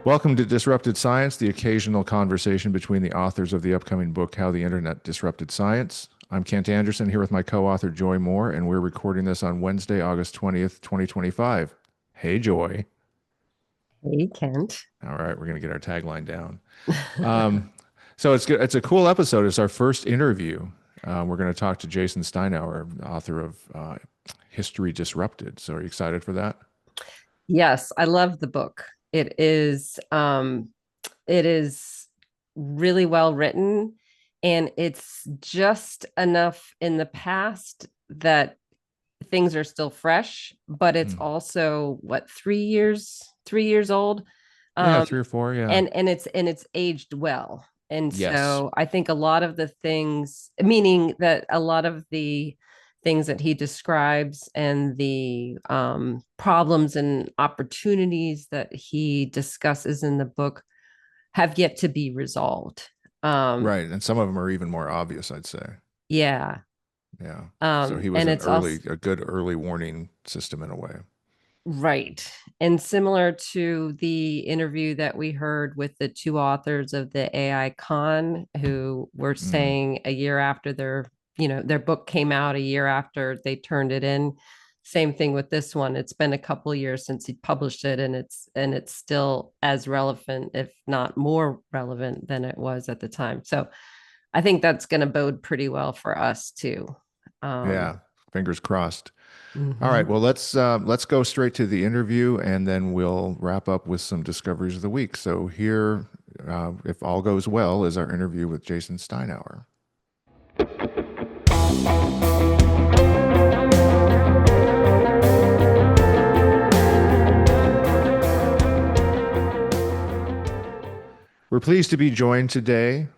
Welcome to Disrupted Science, the occasional conversation between the authors of the upcoming book, How the Internet Disrupted Science. I'm Kent Anderson here with my co-author, Joy Moore, and we're recording this on Wednesday, August 20th, 2025. Hey, Joy. Hey, Kent. All right, we're going to get our tagline down. Um, so it's good. It's a cool episode. It's our first interview. We're going to talk to Jason Steinhauer, author of History Disrupted. So are you excited for that? Yes, I love the book. It is really well written, and it's just enough in the past that things are still fresh, but it's Hmm. also what, 3 years old. Yeah, Um, 3 or 4. Yeah. and it's aged well. And Yes. so I think a lot of the things, meaning that a lot of the things that he describes and the problems and opportunities that he discusses in the book have yet to be resolved. Um, Right. And some of them are even more obvious, I'd say. yeah. Yeah. So he was And it's also a good early warning system in a way. right. And similar to the interview that we heard with the two authors of the AI Con, who were Mm. saying a year after their book came out, a year after they turned it in. Same thing with this one. It's been a couple years since he published it, and it's still as relevant, if not more relevant than it was at the time. So I think that's going to bode pretty well for us too. Um, Yeah. Fingers crossed. All right. mhm. Well, let's go straight to the interview, and then we'll wrap up with some discoveries of the week. So here, if all goes well, is our interview with Jason Steinhauer. We're pleased to be joined today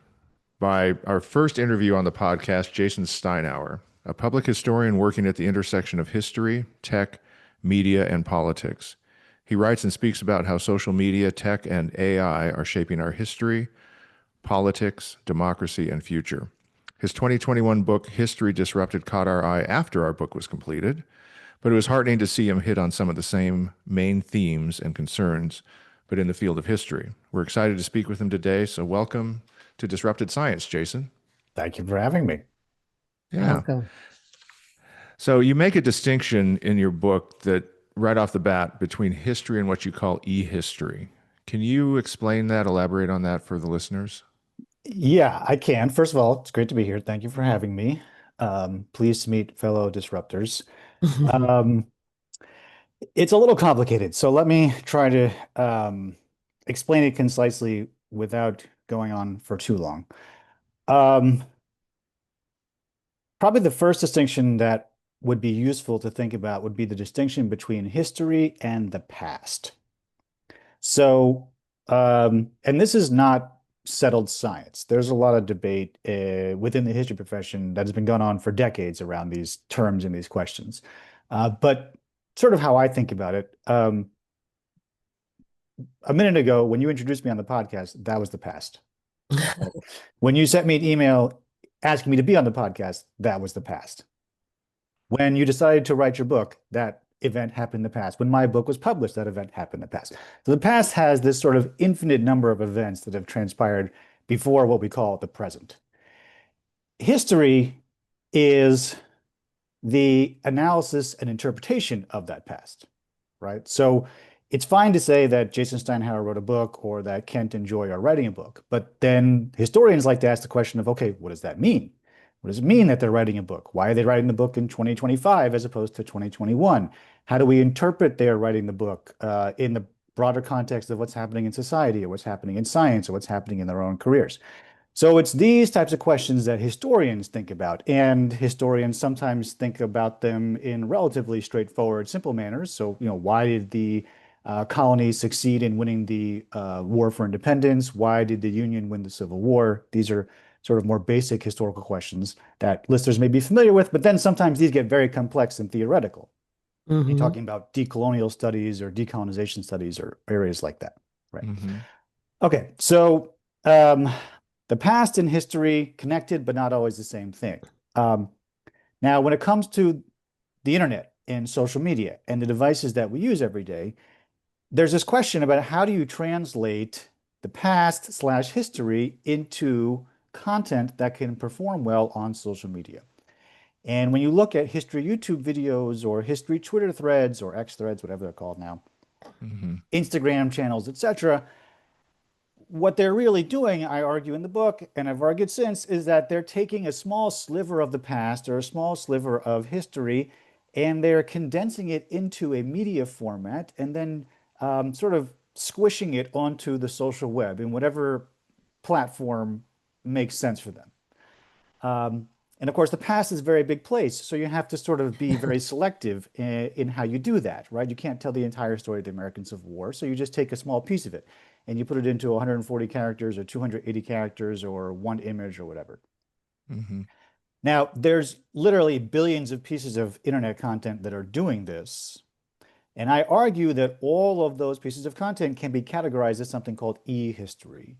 by our first interview on the podcast, Jason Steinhauer, a public historian working at the intersection of history, tech, media, and politics. He writes and speaks about how social media, tech, and AI are shaping our history, politics, democracy, and future. His 2021 book, History Disrupted, caught our eye after our book was completed, but it was heartening to see him hit on some of the same main themes and concerns, but in the field of history. We're excited to speak with him today, so welcome to Disrupted Science, Jason. Thank you for having me. Yeah. Welcome. So you make a distinction in your book that right off the bat between history and what you call e-history. Can you explain that, elaborate on that for the listeners? Yeah, I can. First of all, it's great to be here. Thank you for having me. Pleased to meet fellow disruptors. Um, it's a little complicated, so let me try to explain it concisely without going on for too long. Um, Probably the first distinction that would be useful to think about would be the distinction between history and the past. So, and this is not settled science. There's a lot of debate within the history profession that has been going on for decades around these terms and these questions. But sort of how I think about it, a minute ago, when you introduced me on the podcast, that was the past. When you sent me an email asking me to be on the podcast, that was the past. When you decided to write your book, that event happened in the past. When my book was published, that event happened in the past. So the past has this sort of infinite number of events that have transpired before what we call the present. History is the analysis and interpretation of that past, right? So it's fine to say that Jason Steinhauer wrote a book or that Kent and Joy are writing a book, but then historians like to ask the question of, okay, what does that mean? What does it mean that they're writing a book? Why are they writing the book in 2025 as opposed to 2021? How do we interpret their writing the book in the broader context of what's happening in society or what's happening in science or what's happening in their own careers? So it's these types of questions that historians think about, and historians sometimes think about them in relatively straightforward, simple manners. So, why did the colonies succeed in winning the war for independence? Why did the Union win the Civil War? These are sort of more basic historical questions that listeners may be familiar with, but then sometimes these get very complex and theoretical. You're Mhm. talking about decolonial studies or decolonization studies or areas like that, right? Hmm. Okay, so um, the past and history connected, but not always the same thing. Um, Now, when it comes to the internet and social media and the devices that we use every day, there's this question about how do you translate the past slash history into content that can perform well on social media. And when you look at history YouTube videos or history Twitter threads or X threads, whatever they're called now, Hmm. Instagram channels, etc., what they're really doing, I argue in the book, and I've argued since, is that they're taking a small sliver of the past or a small sliver of history, and they're condensing it into a media format and then sort of squishing it onto the social web in whatever platform makes sense for them. Um, and of course, the past is a very big place, so you have to sort of be very selective in how you do that, right? You can't tell the entire story of the American Civil War, so you just take a small piece of it and you put it into 140 characters or 280 characters or one image or whatever. Hmm. Now, there's literally billions of pieces of internet content that are doing this. And I argue that all of those pieces of content can be categorized as something called e-history.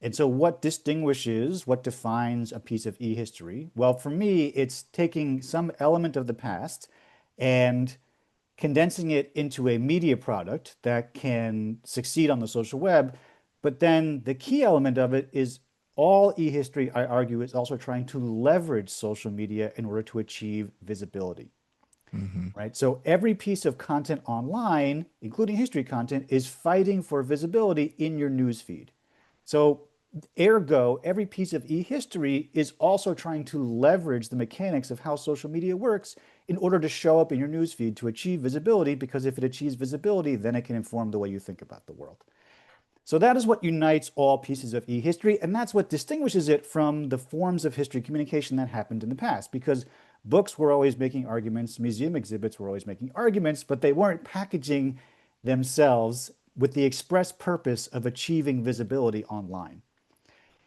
And so what defines a piece of e-history? Well, for me, it's taking some element of the past and condensing it into a media product that can succeed on the social web. But then the key element of it is all e-history, I argue, is also trying to leverage social media in order to achieve visibility, Hmm. right? So every piece of content online, including history content, is fighting for visibility in your news feed. So ergo, every piece of e-history is also trying to leverage the mechanics of how social media works in order to show up in your newsfeed to achieve visibility, because if it achieves visibility, then it can inform the way you think about the world. So that is what unites all pieces of e-history, and that's what distinguishes it from the forms of history communication that happened in the past, because books were always making arguments, museum exhibits were always making arguments, but they weren't packaging themselves with the express purpose of achieving visibility online.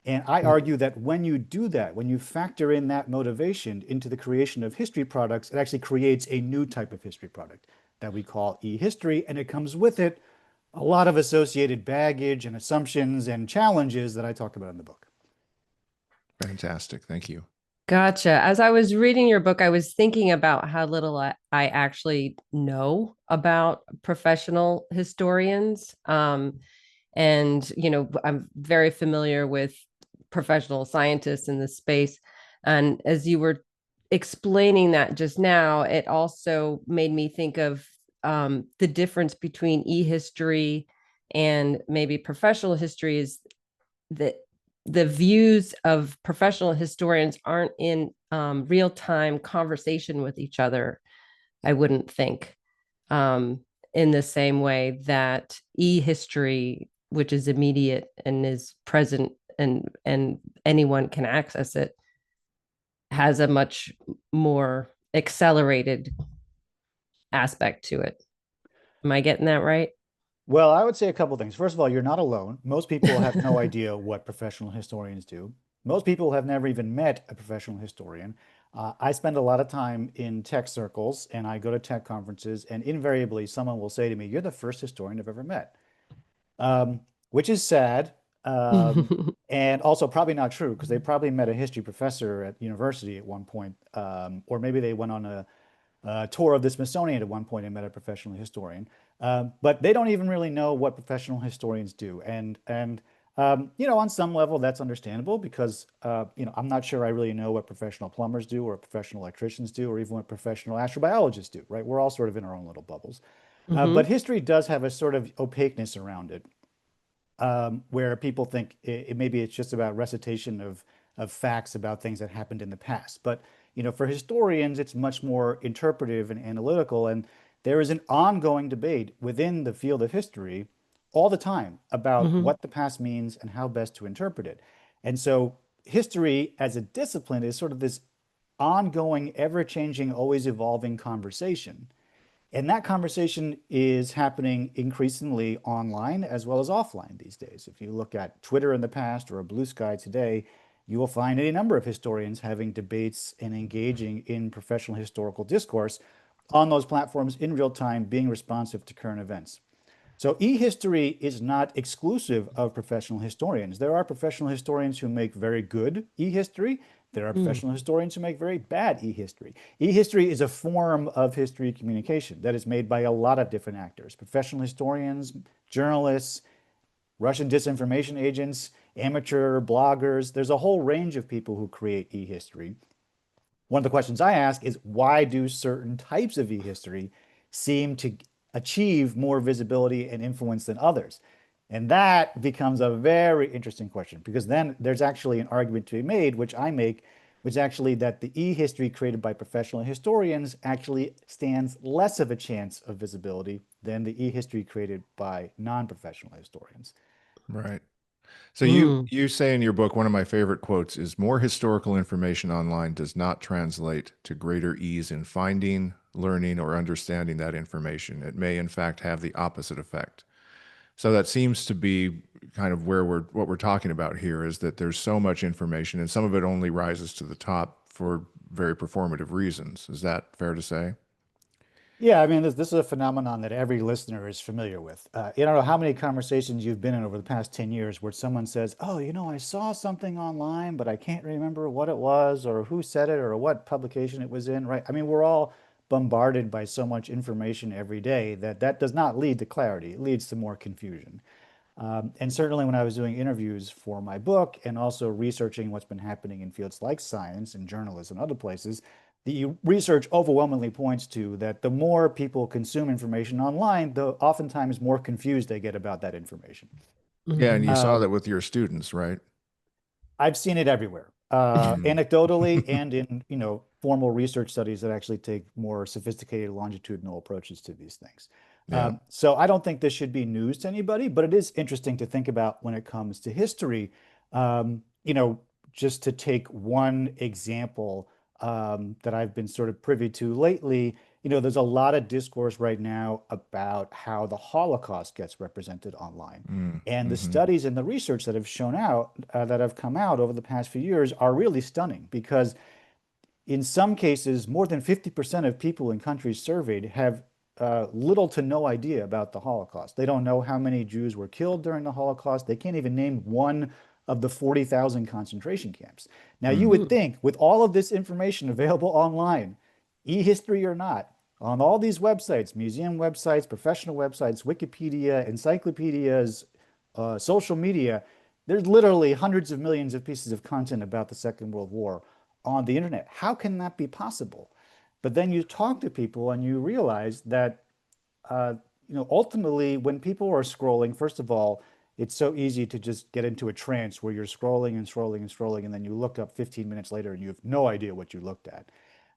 And I argue that when you do that, when you factor in that motivation into the creation of history products, it actually creates a new type of history product that we call e-history, and it comes with it a lot of associated baggage and assumptions and challenges that I talk about in the book. Fantastic. Thank you. Gotcha. As I was reading your book, I was thinking about how little I actually know about professional historians. And, I'm very familiar with professional scientists in this space. And as you were explaining that just now, it also made me think of the difference between e-history and maybe professional history is that the views of professional historians aren't in real-time conversation with each other, I wouldn't think, in the same way that e-history, which is immediate and is present and anyone can access it, has a much more accelerated aspect to it. Am I getting that right? Well, I would say a couple things. First of all, you're not alone. Most people have no idea what professional historians do. Most people have never even met a professional historian. I spend a lot of time in tech circles and I go to tech conferences, and invariably someone will say to me, "You're the first historian I've ever met," which is sad, and also probably not true because they probably met a history professor at university at one point, or maybe they went on a tour of the Smithsonian at one point and met a professional historian. But they don't even really know what professional historians do. And on some level, that's understandable because, I'm not sure I really know what professional plumbers do or professional electricians do or even what professional astrobiologists do, right? We're all sort of in our own little bubbles. But Hmm. history does have a sort of opaqueness around it, where people think maybe it's just about recitation of facts about things that happened in the past. But for historians, it's much more interpretive and analytical, and there is an ongoing debate within the field of history all the time about Hmm. what the past means and how best to interpret it. And so history as a discipline is sort of this ongoing, ever-changing, always evolving conversation. And that conversation is happening increasingly online as well as offline these days. If you look at Twitter in the past or a Blue Sky today, you will find any number of historians having debates and engaging in professional historical discourse on those platforms in real time, being responsive to current events. So e-history is not exclusive of professional historians. There are professional historians who make very good e-history. There are Mm. professional historians who make very bad e-history. E-history is a form of history communication that is made by a lot of different actors, professional historians, journalists, Russian disinformation agents, amateur bloggers. There's a whole range of people who create e-history. One of the questions I ask is, why do certain types of e-history seem to achieve more visibility and influence than others? And that becomes a very interesting question, because then there's actually an argument to be made, which I make, which is actually that the e-history created by professional historians actually stands less of a chance of visibility than the e-history created by non-professional historians. Right. So Mm. you say in your book, one of my favorite quotes is more historical information online does not translate to greater ease in finding, learning, or understanding that information. It may in fact have the opposite effect. So that seems to be kind of where what we're talking about here, is that there's so much information and some of it only rises to the top for very performative reasons. Is that fair to say? Yeah, I mean, this is a phenomenon that every listener is familiar with. I don't know how many conversations you've been in over the past 10 years where someone says, "Oh, I saw something online, but I can't remember what it was or who said it or what publication it was in," right? I mean, we're all bombarded by so much information every day that that does not lead to clarity. It leads to more confusion. And certainly when I was doing interviews for my book and also researching what's been happening in fields like science and journalism and other places, the research overwhelmingly points to that the more people consume information online, the oftentimes more confused they get about that information. Yeah, and you Mhm. saw Um, that with your students, right? I've seen it everywhere, anecdotally and in, formal research studies that actually take more sophisticated longitudinal approaches to these things. Yeah. So I don't think this should be news to anybody, but it is interesting to think about when it comes to history. Um, you know, just to take one example that I've been sort of privy to lately, there's a lot of discourse right now about how the Holocaust gets represented online. And the Mm-hmm. studies and the research that have shown out, that have come out over the past few years are really stunning, because in some cases, more than 50% of people in countries surveyed have little to no idea about the Holocaust. They don't know how many Jews were killed during the Holocaust. They can't even name one of the 40,000 concentration camps. Now, you Mm. would Mm. think, with all of this information available online, e-history or not, on all these websites, museum websites, professional websites, Wikipedia, encyclopedias, social media, there's literally hundreds of millions of pieces of content about the Second World War on the internet. How can that be possible? But then you talk to people and you realize that, uh, ultimately, when people are scrolling, first of all, it's so easy to just get into a trance where you're scrolling and scrolling and scrolling, and then you look up 15 minutes later and you have no idea what you looked at.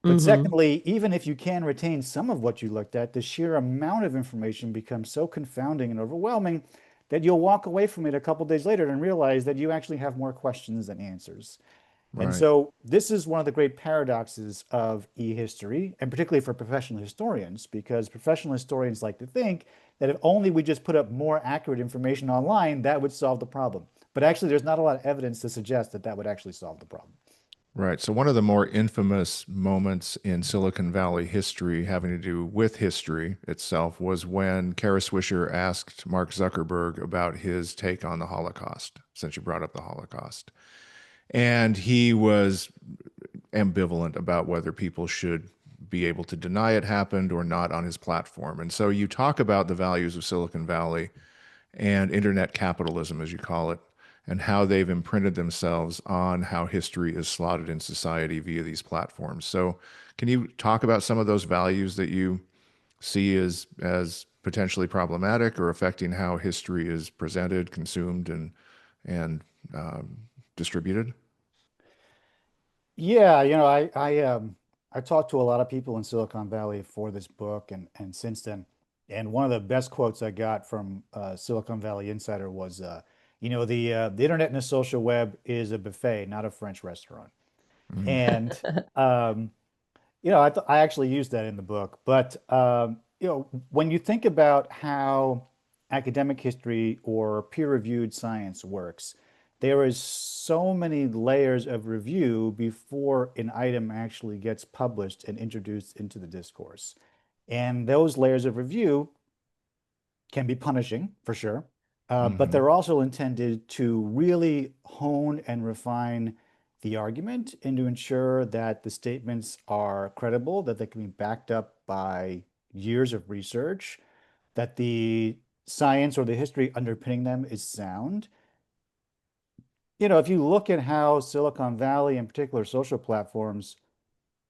But Mhm. secondly, even if you can retain some of what you looked at, the sheer amount of information becomes so confounding and overwhelming that you'll walk away from it a couple days later and realize that you actually have more questions than answers. And Right. so this is one of the great paradoxes of e-history, and particularly for professional historians, because professional historians like to think that if only we just put up more accurate information online, that would solve the problem. But actually, there's not a lot of evidence to suggest that that would actually solve the problem. Right. So one of the more infamous moments in Silicon Valley history having to do with history itself was when Kara Swisher asked Mark Zuckerberg about his take on the Holocaust, since you brought up the Holocaust. And he was ambivalent about whether people should be able to deny it happened or not on his platform. And so you talk about the values of Silicon Valley and internet capitalism, as you call it, and how they've imprinted themselves on how history is slotted in society via these platforms. So, can you talk about some of those values that you see as potentially problematic or affecting how history is presented, consumed, and distributed? Yeah, I talked to a lot of people in Silicon Valley for this book and since then. And one of the best quotes I got from Silicon Valley Insider was, the internet and the social web is a buffet, not a French restaurant. Mm, And um, I actually used that in the book. But when you think about how academic history or peer-reviewed science works, there is so many layers of review before an item actually gets published and introduced into the discourse. And those layers of review can be punishing for sure, but mhm. they're also intended to really hone and refine the argument and to ensure that the statements are credible, that they can be backed up by years of research, that the science or the history underpinning them is sound. If you look at how Silicon Valley, in particular social platforms,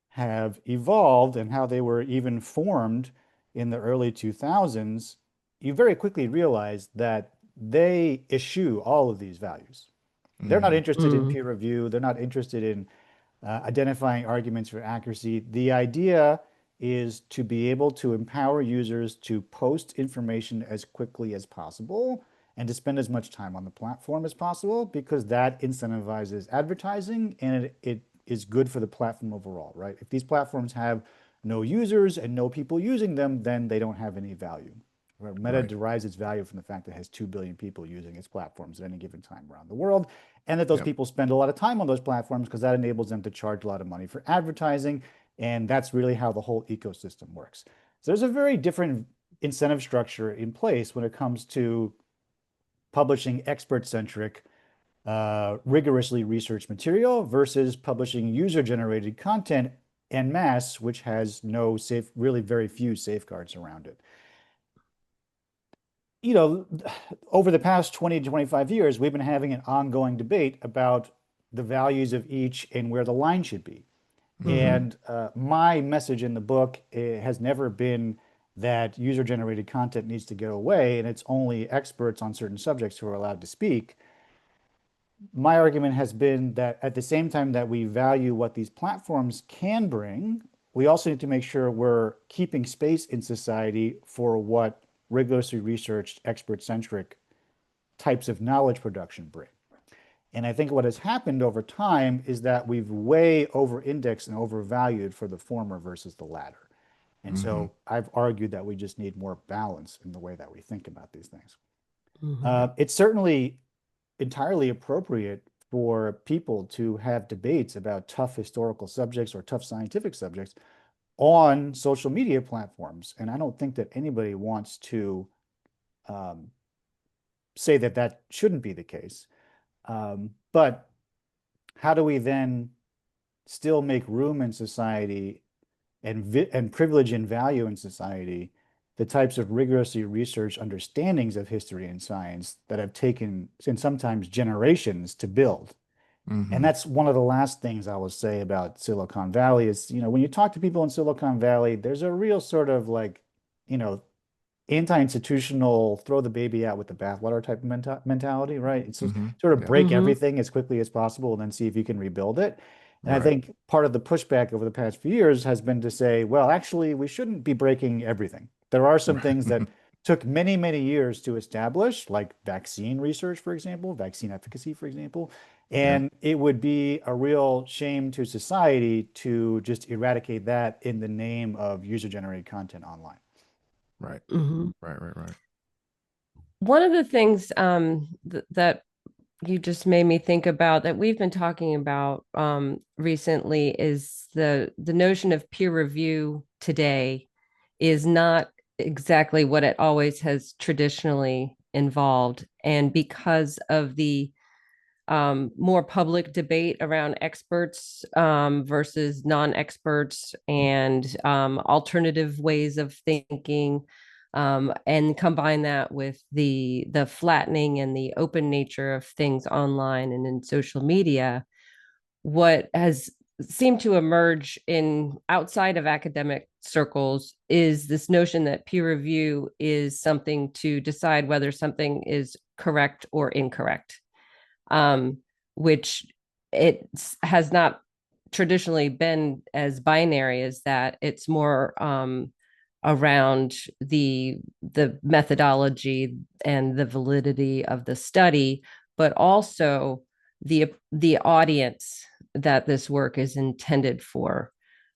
have evolved and how they were even formed in the early 2000s, you very quickly realize that they eschew all of these values. They're not interested in Mm. peer review. They're not interested in identifying arguments for accuracy. The idea is to be able to empower users to post information as quickly as possible and to spend as much time on the platform as possible because that incentivizes advertising and it is good for the platform overall, right? If these platforms have no users and no people using them, then they don't have any value. Meta Right. derives its value from the fact that it has 2 billion people using its platforms at any given time around the world, and that those Yep. people spend a lot of time on those platforms because that enables them to charge a lot of money for advertising. And that's really how the whole ecosystem works. So there's a very different incentive structure in place when it comes to publishing expert-centric, rigorously researched material versus publishing user-generated content en masse, which has no safe, really very few safeguards around it. Over the past 20 to 25 years, we've been having an ongoing debate about the values of each and where the line should be. Mm-hmm. And my message in the book has never been that user-generated content needs to go away and it's only experts on certain subjects who are allowed to speak. My argument has been that at the same time that we value what these platforms can bring, we also need to make sure we're keeping space in society for what rigorously researched, expert-centric types of knowledge production bring. And I think what has happened over time is that we've way over-indexed and overvalued for the former versus the latter. And Mm-hmm. so I've argued that we just need more balance in the way that we think about these things. Mhm. It's certainly entirely appropriate for people to have debates about tough historical subjects or tough scientific subjects on social media platforms. And I don't think that anybody wants to um, say that that shouldn't be the case. But how do we then still make room in society and privilege and value in society the types of rigorously researched understandings of history and science that have taken, and sometimes generations to build? And Mm-hmm. that's one of the last things I will say about Silicon Valley is, when you talk to people in Silicon Valley, there's a real sort of like, you know, anti-institutional, throw the baby out with the bathwater type of mentality, right? It's just Mm-hmm. sort of Yeah. break Mhm. everything as quickly as possible and then see if you can rebuild it. And I Right. think part of the pushback over the past few years has been to say, well, actually, we shouldn't be breaking everything. There are some things that took many, many years to establish, like vaccine research, for example, vaccine efficacy, for example. Yeah. And it would be a real shame to society to just eradicate that in the name of user-generated content online. Right. Mhm. Right. Right. Right. One of the things that you just made me think about that we've been talking about recently is the notion of peer review today is not exactly what it always has traditionally involved. And because of the more public debate around experts versus non-experts and alternative ways of thinking, and combine that with the flattening and the open nature of things online and in social media, what has seemed to emerge in outside of academic circles is this notion that peer review is something to decide whether something is correct or incorrect, um, which it has not traditionally been as binary as that. It's more around the methodology and the validity of the study, but also the audience that this work is intended for.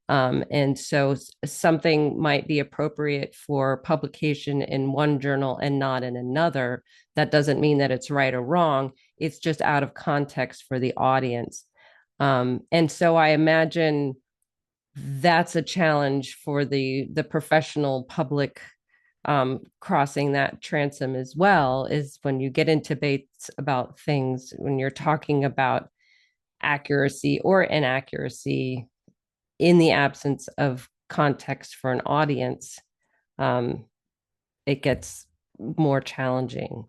And so something might be appropriate for publication in one journal and not in another. That doesn't mean that it's right or wrong. It's just out of context for the audience. And so I imagine that's a challenge for the professional public crossing that transom as well, is when you get into debates about things, when you're talking about accuracy or inaccuracy in the absence of context for an audience, it gets more challenging.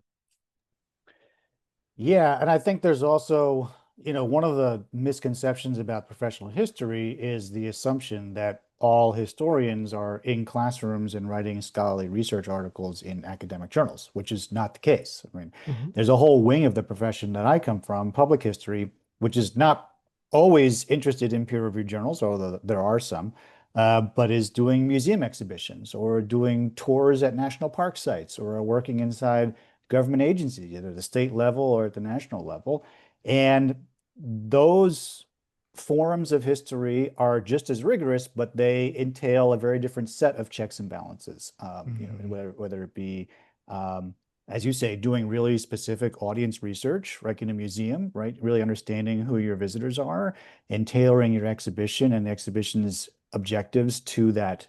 Yeah, and I think there's also, one of the misconceptions about professional history is the assumption that all historians are in classrooms and writing scholarly research articles in academic journals, which is not the case. I mean, Mhm. there's a whole wing of the profession that I come from, public history, which is not always interested in peer-reviewed journals, although there are some, but is doing museum exhibitions or doing tours at national park sites or working inside government agencies, either the state level or at the national level. And those forms of history are just as rigorous, but they entail a very different set of checks and balances. Mhm. Whether it be, um, as you say, doing really specific audience research, like in a museum, right? Really understanding who your visitors are and tailoring your exhibition and the exhibition's objectives to that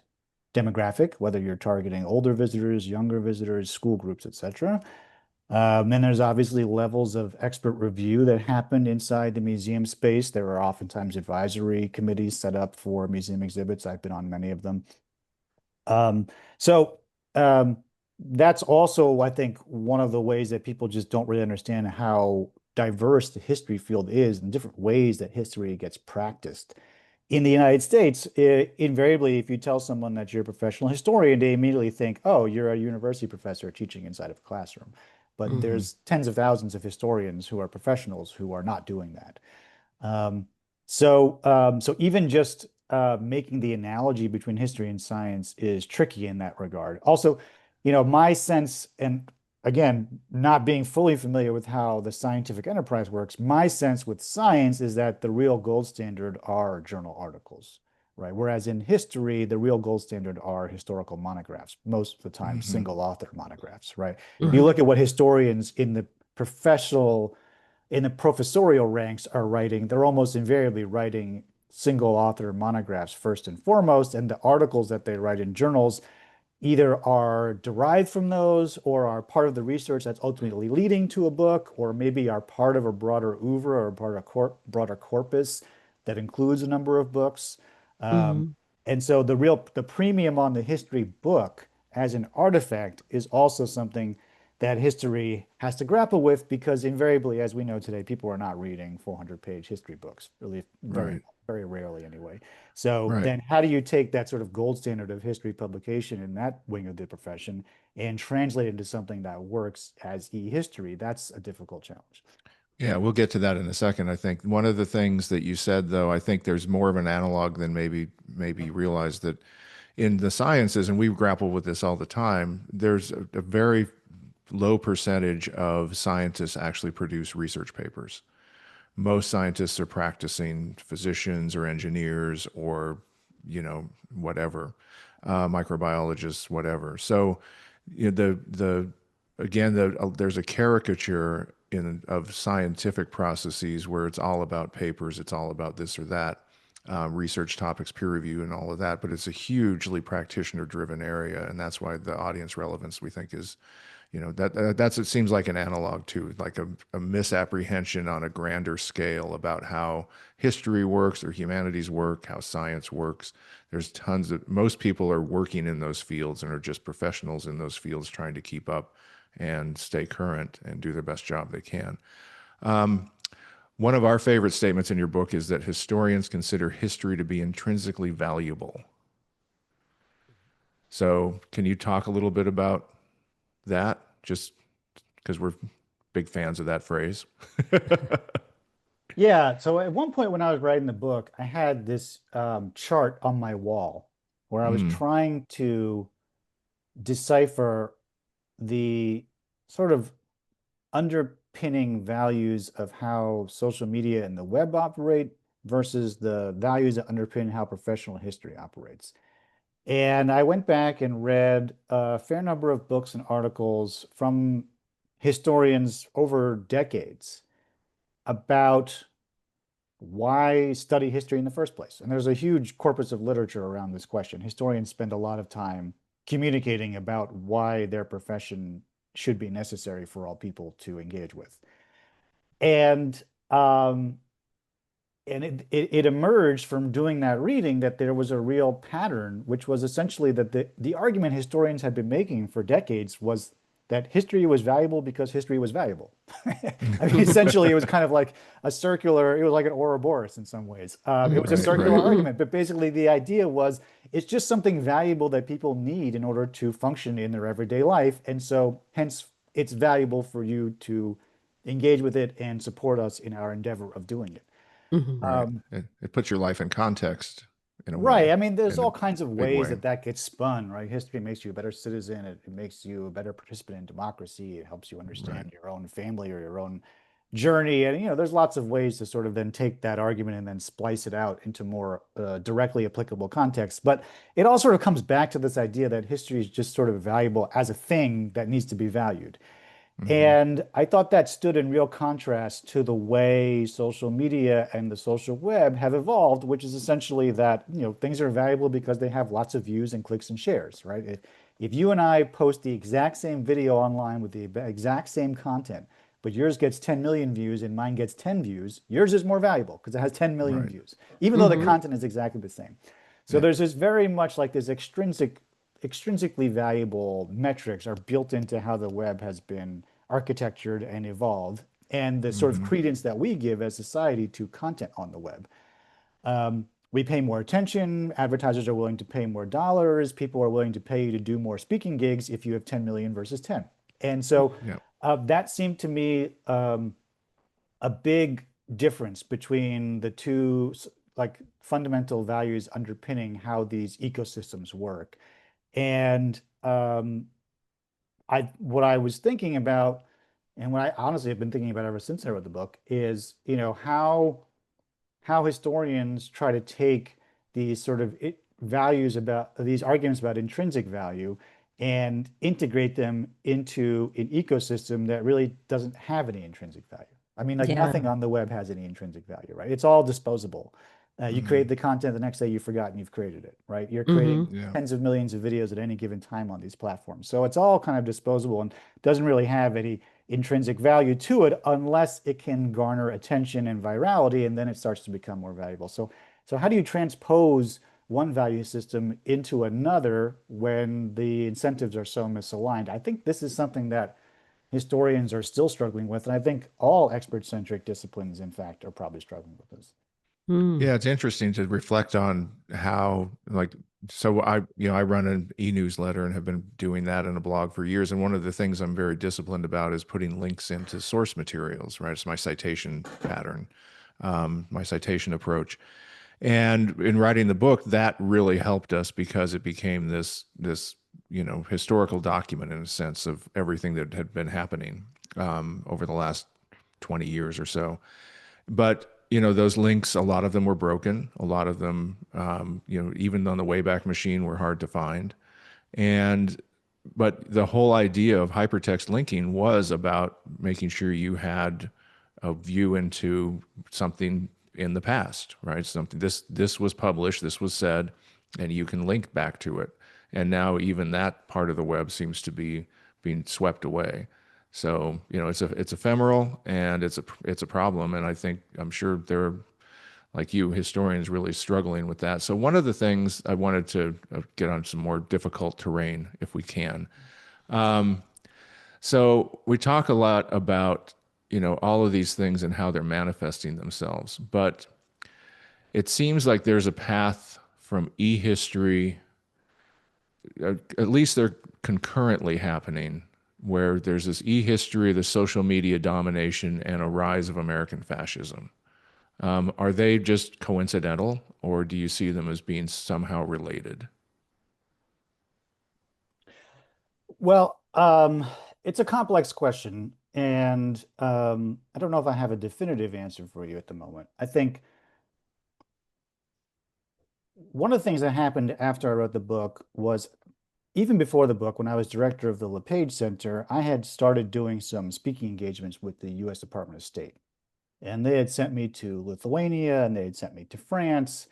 demographic, whether you're targeting older visitors, younger visitors, school groups, etc. Then there's obviously levels of expert review that happen inside the museum space. There are oftentimes advisory committees set up for museum exhibits. I've been on many of them. Um, so that's also, I think, one of the ways that people just don't really understand how diverse the history field is and different ways that history gets practiced. In the United States, invariably, if you tell someone that you're a professional historian, they immediately think, oh, you're a university professor teaching inside of a classroom. But Mhm. there's tens of thousands of historians who are professionals who are not doing that. Um, so even just making the analogy between history and science is tricky in that regard. Also, my sense, and again, not being fully familiar with how the scientific enterprise works, my sense with science is that the real gold standard are journal articles, right? Whereas in history, the real gold standard are historical monographs, most of the time Mhm. single author monographs, right? If you Mhm. look at what historians in the professorial ranks are writing, they're almost invariably writing single author monographs first and foremost, and the articles that they write in journals either are derived from those or are part of the research that's ultimately leading to a book, or maybe are part of a broader oeuvre or part of a broader corpus that includes a number of books. Um, Mhm. and so the premium on the history book as an artifact is also something that history has to grapple with because invariably, as we know today, people are not reading 400-page history books, really very, Right. very rarely anyway. So Right. then how do you take that sort of gold standard of history publication in that wing of the profession and translate it into something that works as e-history? That's a difficult challenge. Yeah, we'll get to that in a second. I think one of the things that you said, though, I think there's more of an analog than maybe you realize that in the sciences, and we grapple with this all the time. There's a very low percentage of scientists actually produce research papers. Most scientists are practicing physicians or engineers or, whatever, microbiologists, whatever. So, the again, there's a caricature in of scientific processes where it's all about papers, it's all about this or that, research topics, peer review, and all of that. But it's a hugely practitioner-driven area, and that's why the audience relevance we think is that's it seems like an analog to like a misapprehension on a grander scale about how history works or humanities work, how science works. There's tons of most people are working in those fields and are just professionals in those fields trying to keep up and stay current and do the best job they can. One of our favorite statements in your book is that historians consider history to be intrinsically valuable. So, can you talk a little bit about that? Just because we're big fans of that phrase. Yeah, so at one point when I was writing the book, I had this chart on my wall where I was Mm, trying to decipher the sort of underpinning values of how social media and the web operate versus the values that underpin how professional history operates. And I went back and read a fair number of books and articles from historians over decades about why study history in the first place. And there's a huge corpus of literature around this question. Historians spend a lot of time communicating about why their profession should be necessary for all people to engage with. And and it emerged from doing that reading that there was a real pattern, which was essentially that the argument historians had been making for decades was that history was valuable because history was valuable. I mean, essentially, it was kind of like a circular, it was like an Ouroboros in some ways. It was a Right, circular right. argument, but basically the idea was it's just something valuable that people need in order to function in their everyday life. And so hence it's valuable for you to engage with it and support us in our endeavor of doing it. Mhm. Right. Um, It puts your life in context in a Right. way, I mean, there's in a all kinds of big ways way. that that gets spun, right? History makes you a better citizen. It makes you a better participant in democracy. It helps you Right. understand your own family or your own journey. And, there's lots of ways to sort of then take that argument and then splice it out into more directly applicable context. But it all sort of comes back to this idea that history is just sort of valuable as a thing that needs to be valued. Hmm. And I thought that stood in real contrast to the way social media and the social web have evolved, which is essentially that, things are valuable because they have lots of views and clicks and shares, right? If you and I post the exact same video online with the exact same content, but yours gets 10 million views and mine gets 10 views, yours is more valuable because it has 10 million Right. views, even though the Mhm. content is exactly the same. So Yeah. there's this very much like this extrinsically valuable metrics are built into how the web has been architectured and evolved, and the sort of Hmm. credence that we give as society to content on the web. We pay more attention, advertisers are willing to pay more dollars, people are willing to pay you to do more speaking gigs if you have 10 million versus 10. And so Yeah. that seemed to me a big difference between the two like fundamental values underpinning how these ecosystems work. And what I was thinking about, and what I honestly have been thinking about ever since I wrote the book, is how historians try to take these sort of values about these arguments about intrinsic value and integrate them into an ecosystem that really doesn't have any intrinsic value. I mean, like Yeah. nothing on the web has any intrinsic value, right? It's all disposable. You create Hmm. the content, the next day you forgot and you've created it, right? You're creating Mhm. Yeah. tens of millions of videos at any given time on these platforms. So it's all kind of disposable and doesn't really have any intrinsic value to it unless it can garner attention and virality, and then it starts to become more valuable. So how do you transpose one value system into another when the incentives are so misaligned? I think this is something that historians are still struggling with, and I think all expert-centric disciplines, in fact, are probably struggling with this. Mm. Yeah, it's interesting to reflect on how, like, so I run an e-newsletter and have been doing that in a blog for years. And one of the things I'm very disciplined about is putting links into source materials, right? It's my citation pattern, my citation approach. And in writing the book, that really helped us because it became this historical document in a sense of everything that had been happening over the last 20 years or so. But those links, a lot of them were broken. A lot of them, even on the Wayback Machine, were hard to find. And but the whole idea of hypertext linking was about making sure you had a view into something in the past, right? Something this was published, this was said, and you can link back to it. And now even that part of the web seems to be being swept away. So it's ephemeral and it's a problem. And I'm sure there are, like you, historians really struggling with that. So one of the things I wanted to get on some more difficult terrain, if we can. So we talk a lot about all of these things and how they're manifesting themselves, but it seems like there's a path from e-history, at least they're concurrently happening, where there's this e-history, the social media domination, and a rise of American fascism. Are they just coincidental, or do you see them as being somehow related? Well, it's a complex question, and I don't know if I have a definitive answer for you at the moment. I think one of the things that happened after I wrote the book was even before the book, when I was director of the LePage Center, I had started doing some speaking engagements with the US Department of State. And they had sent me to Lithuania and they had sent me to France.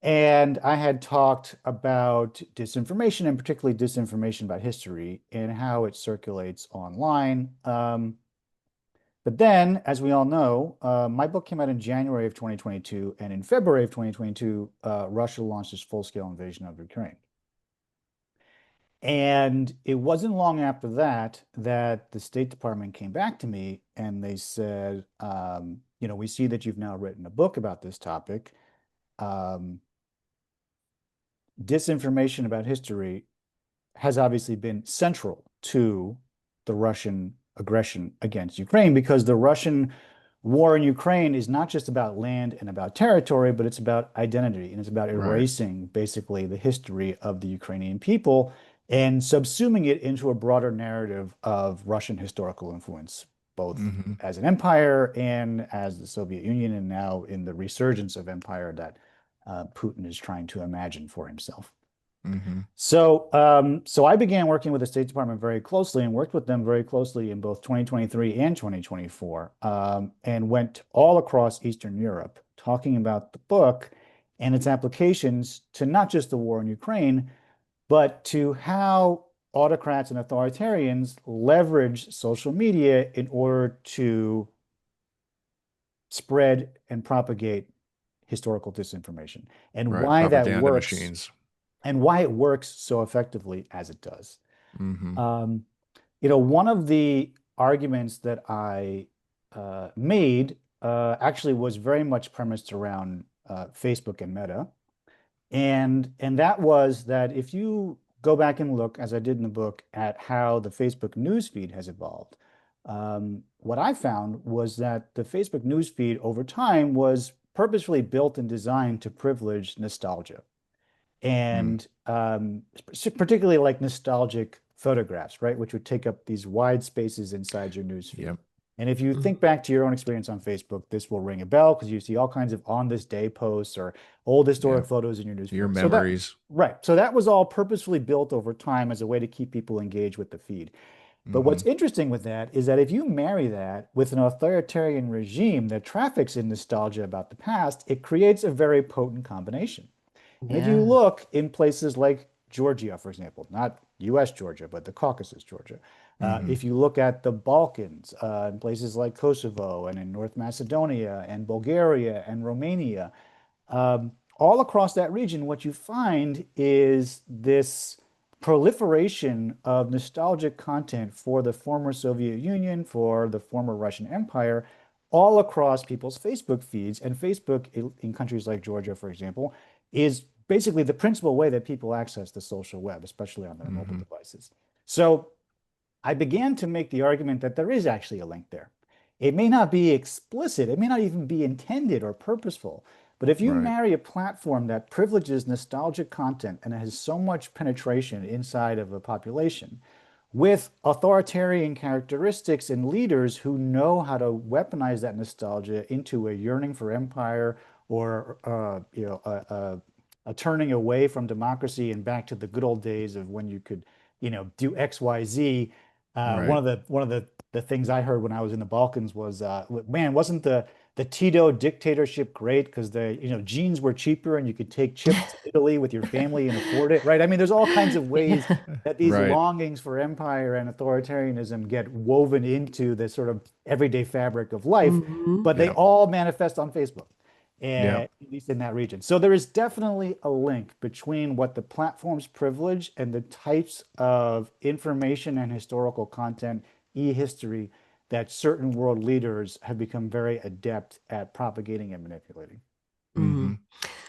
And I had talked about disinformation and particularly disinformation about history and how it circulates online. But then, as we all know, my book came out in January of 2022, and in February of 2022, Russia launched its full-scale invasion of Ukraine. And it wasn't long after that that the State Department came back to me and they said, we see that you've now written a book about this topic. Um, Disinformation about history has obviously been central to the Russian aggression against Ukraine because the Russian war in Ukraine is not just about land and about territory, but it's about identity and it's about Right. erasing basically the history of the Ukrainian people and subsuming it into a broader narrative of Russian historical influence, both Mm-hmm. as an empire and as the Soviet Union, and now in the resurgence of empire that Putin is trying to imagine for himself. Mm-hmm. So I began working with the State Department very closely and worked with them very closely in both 2023 and 2024, and went all across Eastern Europe talking about the book and its applications to not just the war in Ukraine, but to how autocrats and authoritarians leverage social media in order to spread and propagate historical disinformation and Right. why that Propaganda works machines. and why it works so effectively as it does. Mm-hmm. Um, one of the arguments that I made actually was very much premised around Facebook and Meta, and that was that if you go back and look, as I did in the book, at how the Facebook newsfeed has evolved, what I found was that the Facebook newsfeed over time was purposefully built and designed to privilege nostalgia Mm. and particularly like nostalgic photographs, right, which would take up these wide spaces inside your newsfeed. Yep. And if you Mhm. think back to your own experience on Facebook, this will ring a bell because you see all kinds of on this day posts or old historic Yep. photos in your Your newsfeed. memories. Right. So that was all purposefully built over time as a way to keep people engaged with the feed. But Mm-hmm. what's interesting with that is that if you marry that with an authoritarian regime that traffics in nostalgia about the past, it creates a very potent combination. And if you Yeah. look in places like Georgia, for example, not US Georgia, but the Caucasus Georgia, Mm-hmm. if you look at the Balkans, in places like Kosovo and in North Macedonia and Bulgaria and Romania, all across that region, what you find is this proliferation of nostalgic content for the former Soviet Union, for the former Russian Empire, all across people's Facebook feeds. And Facebook, in countries like Georgia, for example, is basically the principal way that people access the social web, especially on their mobile Mm-hmm. devices. So I began to make the argument that there is actually a link there. It may not be explicit, it may not even be intended or purposeful, but if you Right. marry a platform that privileges nostalgic content and has so much penetration inside of a population with authoritarian characteristics and leaders who know how to weaponize that nostalgia into a yearning for empire or a turning away from democracy and back to the good old days of when you could do XYZ. Right. One of the things I heard when I was in the Balkans was, man, wasn't the Tito dictatorship great because the jeans were cheaper and you could take chips to Italy with your family and afford it, right? I mean, there's all kinds of ways Yeah. that these Right. longings for empire and authoritarianism get woven into the sort of everyday fabric of life, Mhm. but they Yep. all manifest on Facebook, Yep. at least in that region. So there is definitely a link between what the platforms privilege and the types of information and historical content, e-history, that certain world leaders have become very adept at propagating and manipulating. Mm-hmm. Mhm.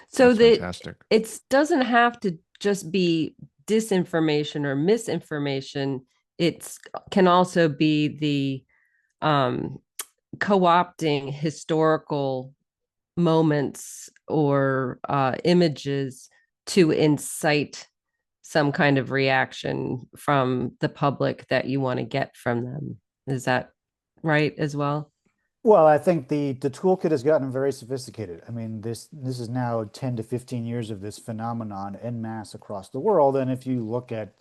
So That's that fantastic. it doesn't have to just be disinformation or misinformation. It's can also be the um, co-opting historical moments or images to incite some kind of reaction from the public that you want to get from them. Is that right as well? Well, I think the toolkit has gotten very sophisticated. I mean, this is now 10 to 15 years of this phenomenon en masse across the world. And if you look at,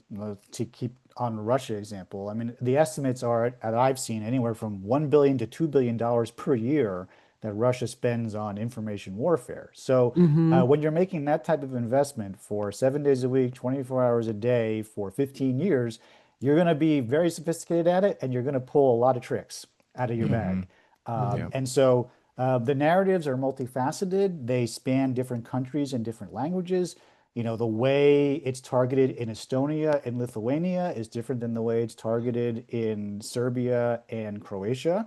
to keep on Russia example, I mean, the estimates are, that I've seen, anywhere from $1 billion to $2 billion per year that Russia spends on information warfare. So Mm-hmm. when you're making that type of investment for 7 days a week, 24 hours a day for 15 years, you're going to be very sophisticated at it and you're going to pull a lot of tricks. out of your Hmm. bag. Yeah. And so the narratives are multifaceted. They span different countries and different languages. You know, the way it's targeted in Estonia and Lithuania is different than the way it's targeted in Serbia and Croatia.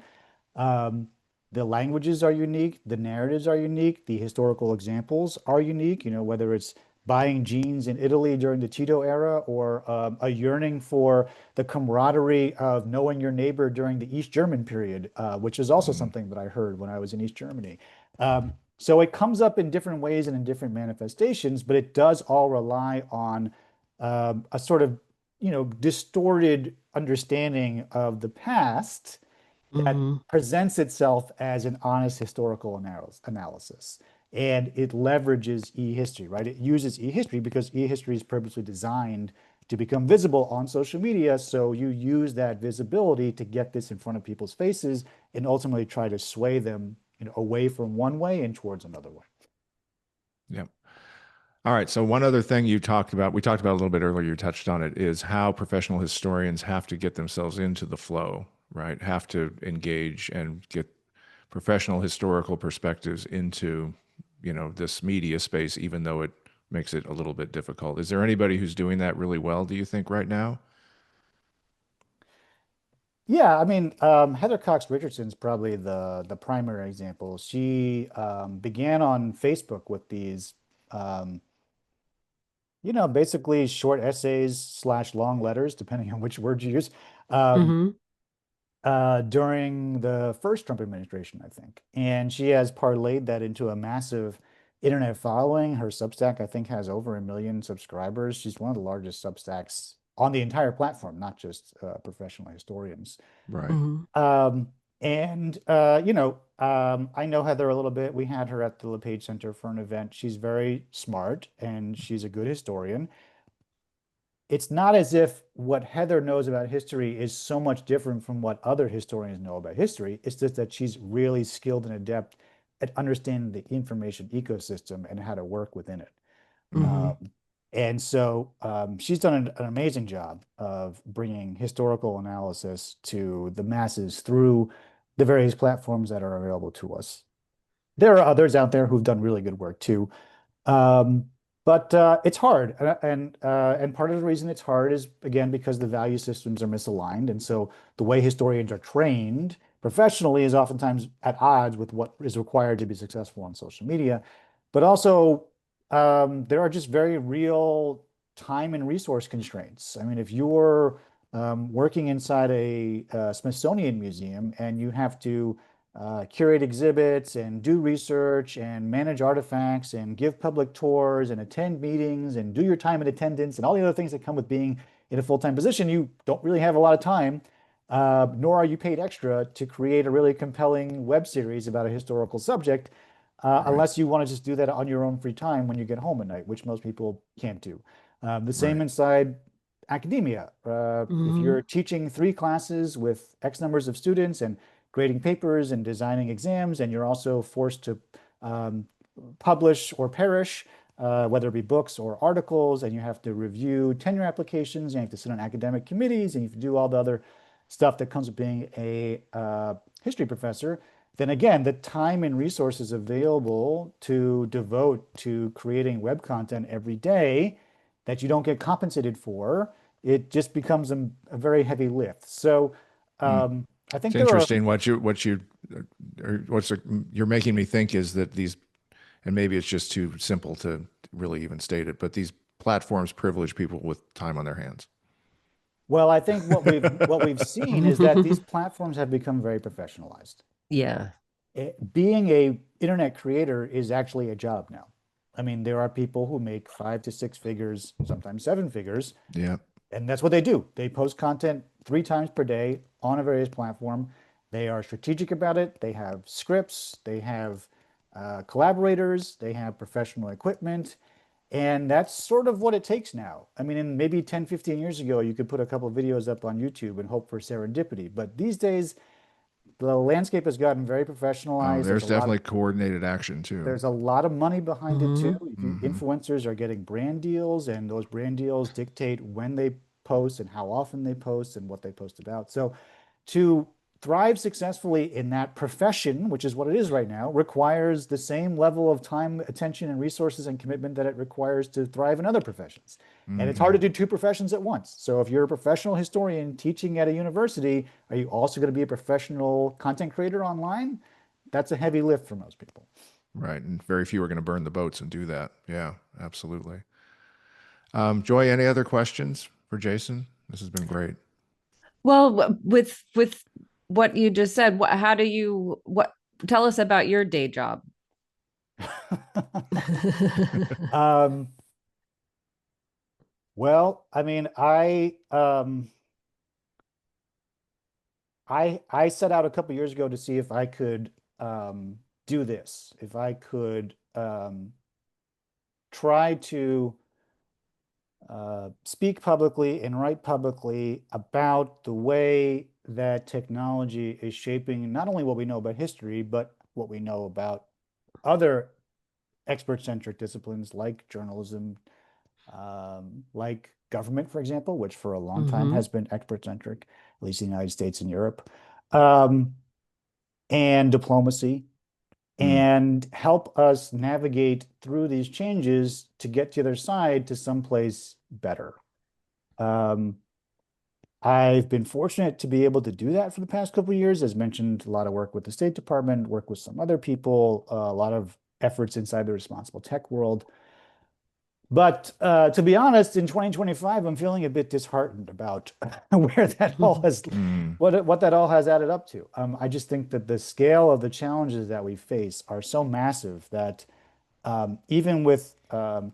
Um, the languages are unique, the narratives are unique, the historical examples are unique, you know, whether it's buying jeans in Italy during the Tito era or a yearning for the camaraderie of knowing your neighbor during the East German period, which is also Hmm. something that I heard when I was in East Germany. So it comes up in different ways and in different manifestations, but it does all rely on a sort of, you know, distorted understanding of the past that Hmm. presents itself as an honest historical analysis. And it leverages e-history, right? It uses e-history because e-history is purposely designed to become visible on social media. So you use that visibility to get this in front of people's faces and ultimately try to sway them, you know, away from one way and towards another way. Yeah. All right. So one other thing we talked about a little bit earlier, you touched on it, is how professional historians have to get themselves into the flow, right? Have to engage and get professional historical perspectives into, this media space, even though it makes it a little bit difficult. Is there anybody who's doing that really well, do you think, right now? Yeah, I mean, Heather Cox Richardson's probably the primary example. She began on Facebook with these um, you know, basically short essays slash long letters, depending on which word you use, um, Hmm. during the first Trump administration, I think. And she has parlayed that into a massive internet following. Her Substack, I think, has over 1 million subscribers. She's one of the largest Substacks on the entire platform, not just professional historians. Right. Hmm. Um, and I know Heather a little bit. We had her at the LePage Center for an event. She's very smart and she's a good historian. It's not as if what Heather knows about history is so much different from what other historians know about history. It's just that she's really skilled and adept at understanding the information ecosystem and how to work within it. Hmm. Um, and so she's done an amazing job of bringing historical analysis to the masses through the various platforms that are available to us. There are others out there who've done really good work too. Um, but it's hard, and part of the reason it's hard is again because the value systems are misaligned, and so the way historians are trained professionally is oftentimes at odds with what is required to be successful on social media. But also, there are just very real time and resource constraints. I mean, if you're working inside a Smithsonian museum and you have to curate exhibits and do research and manage artifacts and give public tours and attend meetings and do your time in attendance and all the other things that come with being in a full-time position, you don't really have a lot of time, nor are you paid extra to create a really compelling web series about a historical subject, Right. unless you want to just do that on your own free time when you get home at night, which most people can't do. The same Right. inside academia. If you're Hmm. teaching 3 classes with X numbers of students and grading papers and designing exams, and you're also forced to um, publish or perish, whether it be books or articles, and you have to review tenure applications, and you have to sit on academic committees, and you have to do all the other stuff that comes with being a history professor, then again, the time and resources available to devote to creating web content every day that you don't get compensated for, it just becomes a very heavy lift. So Hmm. I It's think there are. interesting or you're making me think is that these, and maybe it's just too simple to really even state it, but these platforms privilege people with time on their hands. Well, I think what we've seen is that these platforms have become very professionalized. Yeah. Being a internet creator is actually a job now. I mean, there are people who make 5 to 6 figures, sometimes 7 figures, Yeah. and that's what they do. They post content 3 times per day on a various platform. They are strategic about it. They have scripts, they have collaborators, they have professional equipment. And that's sort of what it takes now. I mean, in maybe 10, 15 years ago, you could put a couple of videos up on YouTube and hope for serendipity. But these days, the landscape has gotten very Oh, professionalized. there's definitely coordinated action too. There's a lot of money behind it too. Hmm. Hmm. Influencers are getting brand deals, and those brand deals dictate when they post and how often they post and what they post about. So to thrive successfully in that profession, which is what it is right now, requires the same level of time, attention, and resources and commitment that it requires to thrive in other professions. And it's hard to Hmm. do two professions at once. So if you're a professional historian teaching at a university, are you also going to be a professional content creator online? That's a heavy lift for most people. Right. And very few are going to burn the boats and do that. Yeah, absolutely. Joy, any other questions for Jason? This has been great. Well, with what you just said, how do you what tell us about your day job? Um, well, I mean, I set out a couple years ago to see if I could do this, if I could try to speak publicly and write publicly about the way that technology is shaping not only what we know about history, but what we know about other expert-centric disciplines like journalism, like government, for example, which for a long time Hmm. has been expert-centric, at least in the United States and Europe, um, and diplomacy, Mm. and help us navigate through these changes to get to the other side to someplace better. Um, I've been fortunate to be able to do that for the past couple of years. As mentioned, a lot of work with the State Department, work with some other people, a lot of efforts inside the responsible tech world. But to be honest, in 2025, I'm feeling a bit disheartened about where that all has, Mm. what that all has added up to. I just think that the scale of the challenges that we face are so massive that even with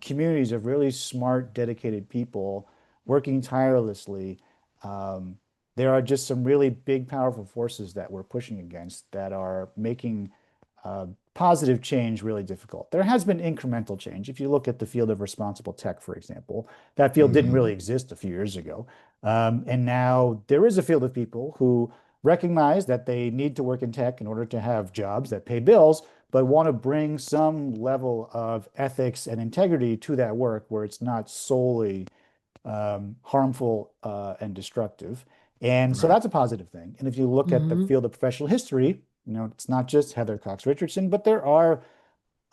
communities of really smart, dedicated people working tirelessly, um, there are just some really big, powerful forces that we're pushing against that are making positive change really difficult. There has been incremental change. If you look at the field of responsible tech, for example, that field didn't Hmm. really exist a few years ago. And now there is a field of people who recognize that they need to work in tech in order to have jobs that pay bills, but want to bring some level of ethics and integrity to that work where it's not solely harmful and destructive. And so Right. that's a positive thing. And if you look at the Hmm. field of professional history, it's not just Heather Cox Richardson, but there are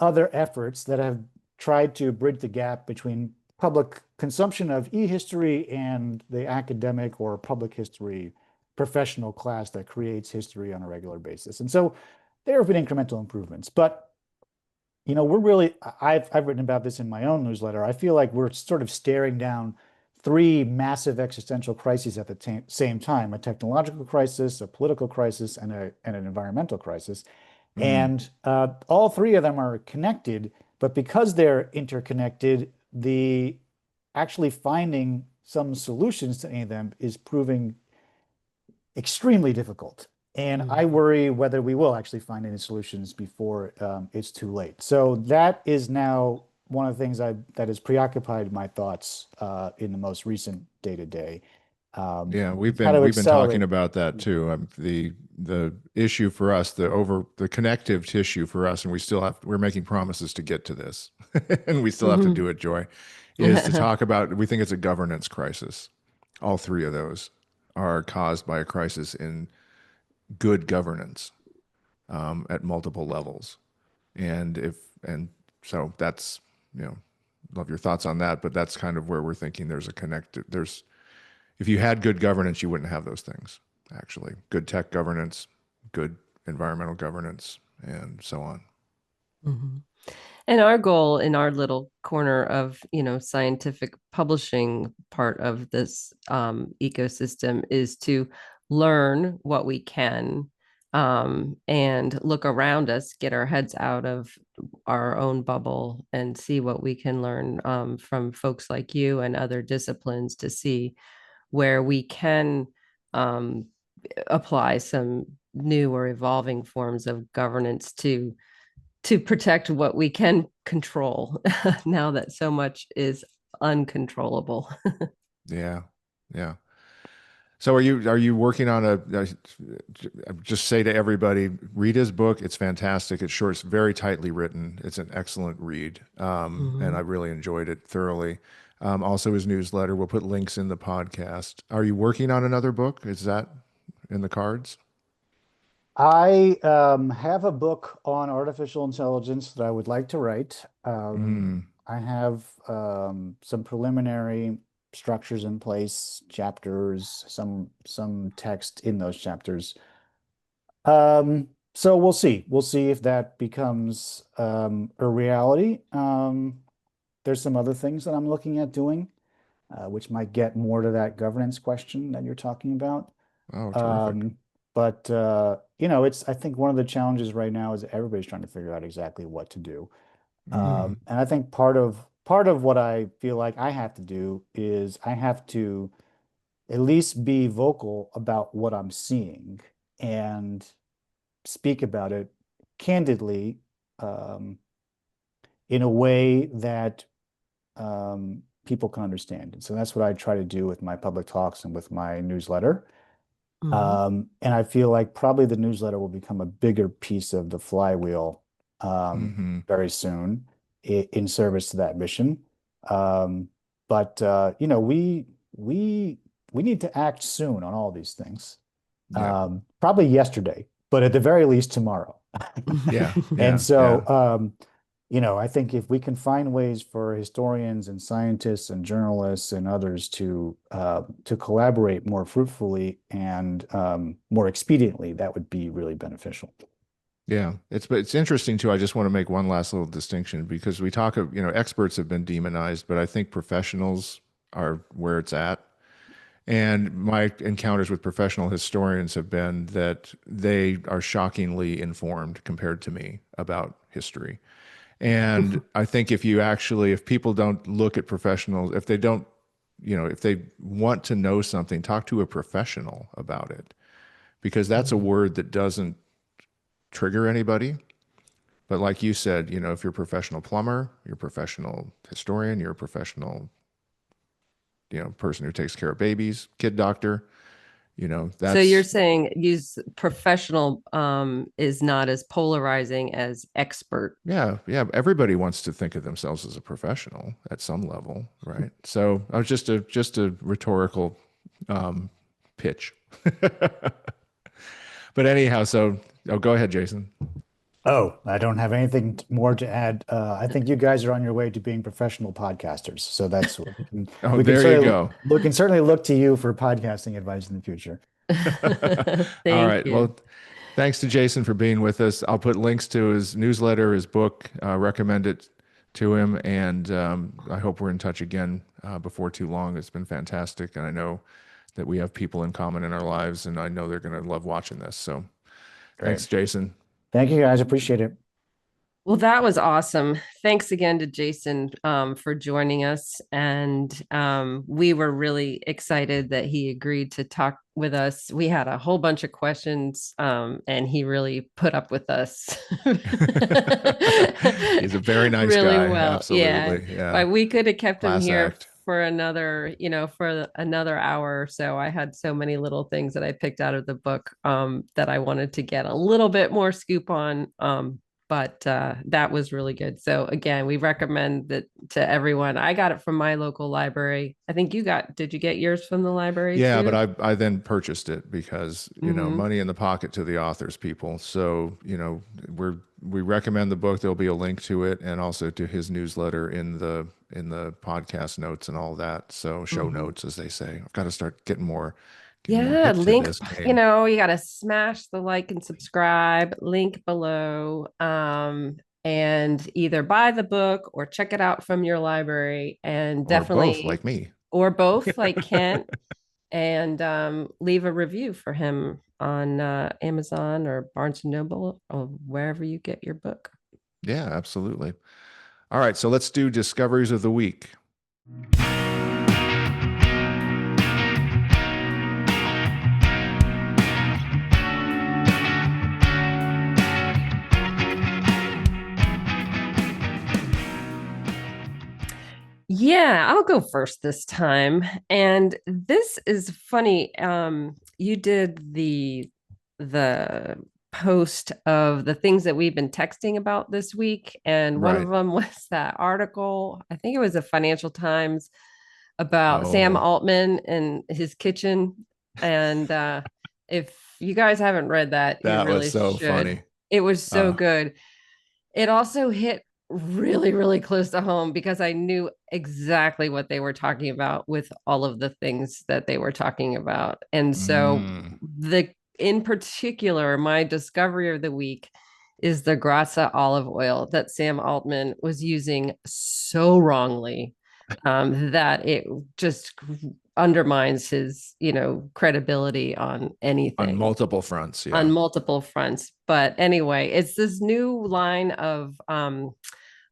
other efforts that have tried to bridge the gap between public consumption of e-history and the academic or public history professional class that creates history on a regular basis. And so there have been incremental improvements, but we're really, I've written about this in my own newsletter. I feel like we're sort of staring down three massive existential crises at the same time, a technological crisis, a political crisis, and an environmental crisis. Mm. And all three of them are connected, but because they're interconnected, the actually finding some solutions to any of them is proving extremely difficult. And I Hmm. worry whether we will actually find any solutions before it's too late. So that is now one of the things that has preoccupied my thoughts in the most recent day to day. Yeah, we've How been to we've been talking accelerate. about that too. The issue for us, the connective tissue for us, and we're making promises to get to this, and we still have to Hmm. do it. Joy is to talk about. We think it's a governance crisis. All three of those are caused by a crisis in good governance at multiple levels, and if and so that's you know love your thoughts on that, but that's kind of where we're thinking there's a connected there's if you had good governance, you wouldn't have those things, actually. Good tech governance, good environmental governance, and so on. Hmm. And our goal in our little corner of, scientific publishing part of this ecosystem is to learn what we can, and look around us, get our heads out of our own bubble and see what we can learn from folks like you and other disciplines to see where we can um, apply some new or evolving forms of governance to protect what we can control now that so much is uncontrollable. Yeah, yeah. So are you working on just say to everybody, read his book. It's fantastic. It's short. It's very tightly written. It's an excellent read, and I Mhm. really enjoyed it thoroughly. Also, his newsletter. We'll put links in the podcast. Are you working on another book? Is that in the cards? I have a book on artificial intelligence that I would like to write. Mm, I have some preliminary structures in place, chapters, some text in those chapters. So we'll see. We'll see if that becomes a reality. There's some other things that I'm looking at doing, which might get more to that governance question that you're talking about. oh, terrific. Um, but it's I think one of the challenges right now is everybody's trying to figure out exactly what to do. Mm, And I think part of what I feel like I have to do is I have to at least be vocal about what I'm seeing and speak about it candidly, um, in a way that people can understand. And so that's what I try to do with my public talks and with my newsletter. Mhm. And I feel like probably the newsletter will become a bigger piece of the flywheel hmm. very soon in service to that mission. Um, but we we need to act soon on all these things. Yep. Probably yesterday, but at the very least tomorrow. Yeah. And Yeah. so, Yeah. I think if we can find ways for historians and scientists and journalists and others to collaborate more fruitfully and more expediently, that would be really beneficial. Yeah. It's interesting too. I just want to make one last little distinction because we talk of, experts have been demonized, but I think professionals are where it's at. And my encounters with professional historians have been that they are shockingly informed compared to me about history. And I think if people don't look at professionals, if they don't, if they want to know something, talk to a professional about it, because that's a Mhm. word that doesn't trigger anybody. But like you said, if you're a professional plumber, you're a professional historian, you're a professional, person who takes care of babies, kid doctor, So you're that's, saying use professional is not as polarizing as expert. yeah, yeah. Everybody wants to think of themselves as a professional at some level, right? So I was just a rhetorical um, pitch. But anyhow, go ahead, Jason. Oh, I don't have anything more to add. I think you guys are on your way to being professional podcasters. So that's Oh, there you go. we can certainly look to you for podcasting advice in the future. All Thank right. you. Well, thanks to Jason for being with us. I'll put links to his newsletter, his book, recommend it to him. And I hope we're in touch again before too long. It's been fantastic. And I know that we have people in common in our lives, and I know they're going to love watching this. So Great. thanks, Jason. Thank you guys. Appreciate it. Well, that was awesome. Thanks again to Jason for joining us. And we were really excited that he agreed to talk with us. We had a whole bunch of questions, and he really put up with us He's a very nice really guy. well. Yeah. Absolutely. Yeah. But we could have kept him Class here act. for another hour or so. I had so many little things that I picked out of the book that I wanted to get a little bit more scoop on. But that was really good. So again, we recommend that to everyone. I got it from my local library. I think did you get yours from the library Yeah, but too? I then purchased it because, Mm-hmm. money in the pocket to the authors, people. So, we recommend the book. There'll be a link to it and also to his newsletter in the podcast notes and all that. So show Mm-hmm. notes, as they say. I've got to start getting more Yeah, hip to link, this game. you got to smash the like and subscribe link below. And either buy the book or check it out from your library and Or both, definitely, like me. or both, like Kent, and leave a review for him on Amazon or Barnes and Noble or wherever you get your book. Yeah, absolutely. All right, so let's do discoveries of the week. Yeah, I'll go first this time. And this is funny. You did the post of the things that we've been texting about this week, and one of Right. them was that article. I think it was a Financial Times about Sam Oh, Altman and his kitchen. And If you guys haven't read that, you That was really so should. funny. It was so Uh, good. It also hit really, really close to home because I knew exactly what they were talking about with all of the things that they were talking about. And so mm, the in particular, my discovery of the week is the Graça olive oil that Sam Altman was using so wrongly, that it just undermines his, credibility on on anything, multiple fronts. on Yeah. multiple fronts. But anyway, it's this new line of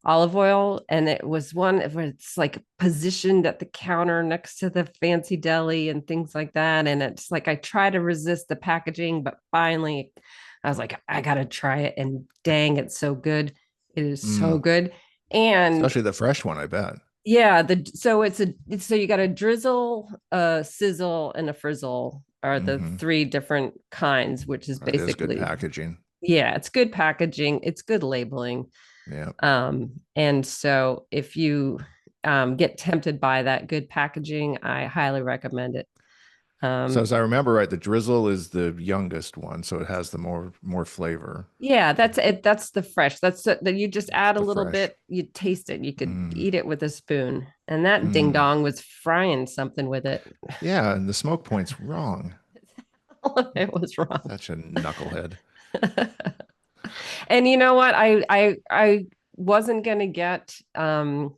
olive oil, and it was one where it's like positioned at the counter next to the fancy deli and things like that. And it's like I try to resist the packaging, but finally I was like, I gotta try it. And dang, it's so good. It is so Mm. good. And Especially the fresh one, I bet. yeah, so you got a drizzle, a sizzle, and a frizzle are the Hmm. three different kinds, which is That is good basically, packaging. yeah, it's good packaging, it's good labeling. Yeah. And so if you get tempted by that good packaging, I highly recommend it. So Um, as I remember right, the drizzle is the youngest one, so it has the more flavor. yeah, that's it. That's the fresh. That you just It's add a the little fresh. bit, you taste it, you could Mm, eat it with a spoon. And that ding mm. dong was frying something with it. Yeah, and the smoke point's wrong. It was wrong. Such a knucklehead. And you know what? I wasn't gonna get the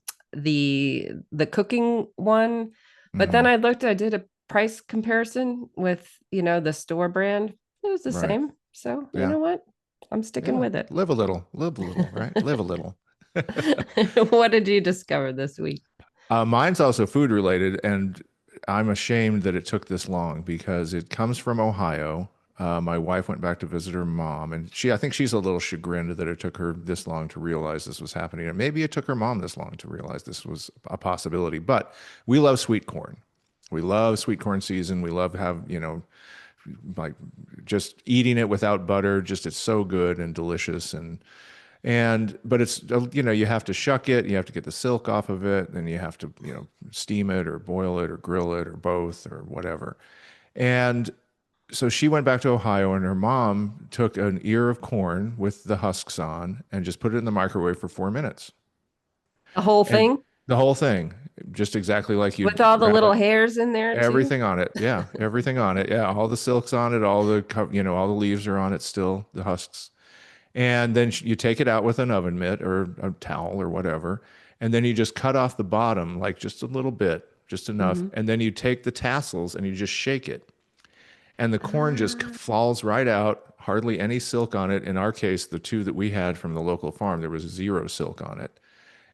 cooking one, but then Hmm. I did a price comparison with, the store brand. It was the Right. same. So you Yeah. know what? I'm sticking Yeah. with it. Live a little, right? Live a little. What did you discover this week? Mine's also food related, and I'm ashamed that it took this long because it comes from Ohio. My wife went back to visit her mom, and I think she's a little chagrined that it took her this long to realize this was happening. And maybe it took her mom this long to realize this was a possibility. But we love sweet corn. We love sweet corn season. We love like just eating it without butter. Just it's so good and delicious. But it's, you have to shuck it, you have to get the silk off of it, and you have to, steam it or boil it or grill it or both or whatever. And so she went back to Ohio, and her mom took an ear of corn with the husks on and just put it in the microwave for 4 minutes. The whole And thing the whole thing, just exactly like with you'd all the grab little it, hairs in there too. everything on it. Yeah, everything on it. Yeah, all the silk's on it, all the leaves are on it still, the husks. And then you take it out with an oven mitt or a towel or whatever. And then you just cut off the bottom, like just a little bit, just enough. Mhm. And then you take the tassels and you just shake it. And the corn just Ah, falls right out, hardly any silk on it. In our case, the two that we had from the local farm, there was zero silk on it.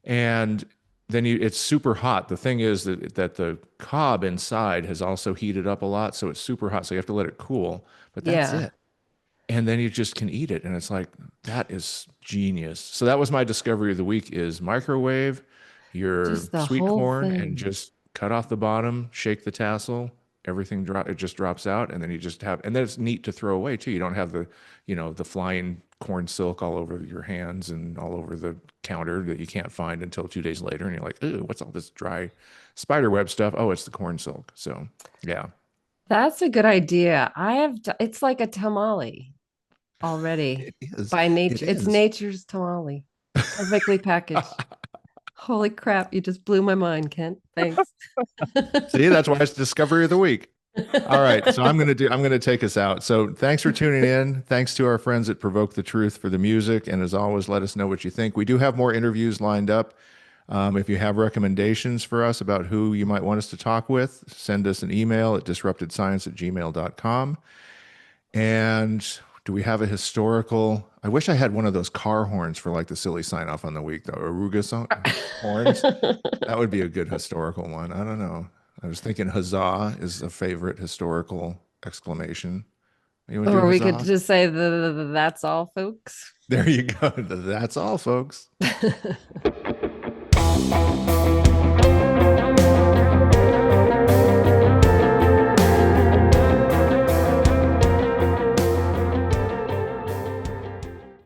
And then it's super hot. The thing is that the cob inside has also heated up a lot. So it's super hot. So you have to let it cool. But that's yeah, it, and then you just can eat it, and it's like that is genius. So that was my discovery of the week: is microwave your just the sweet whole corn and thing. just cut off the bottom, shake the tassel, everything it just drops out, and then you just have, and then it's neat to throw away too. You don't have the flying corn silk all over your hands and all over the counter that you can't find until 2 days later, and you're like, ooh, what's all this dry spider web stuff? Oh, it's the corn silk. So yeah. That's a good idea. It's like a tamale already It is. by It nature. It's is. nature's tamale, perfectly packaged. Holy crap, you just blew my mind, Kent. Thanks. See, that's why it's discovery of the week. All right, so I'm gonna take us out. So thanks for tuning in. Thanks to our friends at Provoke the Truth for the music, and as always, let us know what you think. We do have more interviews lined up. If you have recommendations for us about who you might want us to talk with, send us an email at disruptedscience@gmail.com. And do we have a historical? I wish I had one of those car horns for like the silly sign off on the week, though. Aruga horns. That would be a good historical one. I don't know. I was thinking huzzah is a favorite historical exclamation. You want to do Or we could huzzah? just say that's all, folks. There you go. That's all, folks.